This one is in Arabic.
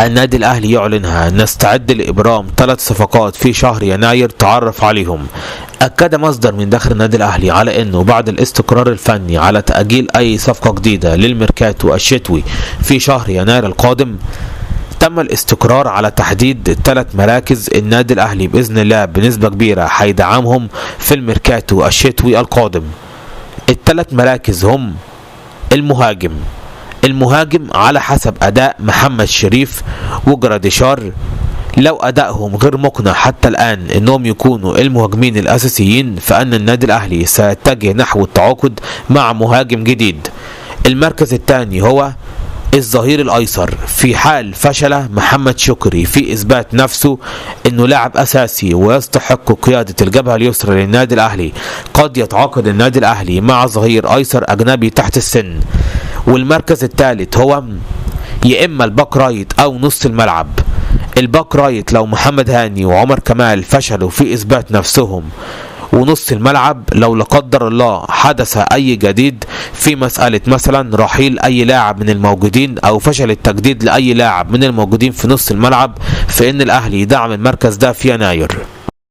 النادي الأهلي يعلنها: نستعد لإبرام 3 صفقات في شهر يناير تعرف عليهم. أكد مصدر من داخل النادي الأهلي على أنه بعد الاستقرار الفني على تأجيل أي صفقة جديدة للميركاتو الشتوي في شهر يناير القادم، تم الاستقرار على تحديد 3 مراكز النادي الأهلي بإذن الله بنسبة كبيرة هيدعمهم في الميركاتو الشتوي القادم. ال3 مراكز هم: المهاجم على حسب أداء محمد شريف وجراديشار، لو أدائهم غير مقنع حتى الآن أنهم يكونوا المهاجمين الأساسيين، فأن النادي الأهلي سيتجه نحو التعاقد مع مهاجم جديد. المركز الثاني هو الظهير الأيسر، في حال فشل محمد شكري في إثبات نفسه أنه لاعب أساسي ويستحق قيادة الجبهة اليسرى للنادي الأهلي، قد يتعاقد النادي الأهلي مع ظهير أيسر أجنبي تحت السن. والمركز الثالث هو يا إما الباك رايت أو نص الملعب. الباك رايت لو محمد هاني وعمر كمال فشلوا في إثبات نفسهم، ونص الملعب لو لا قدر الله حدث أي جديد في مسألة مثلا رحيل أي لاعب من الموجودين أو فشل التجديد لأي لاعب من الموجودين في نص الملعب، فإن الأهلي يدعم المركز ده في يناير.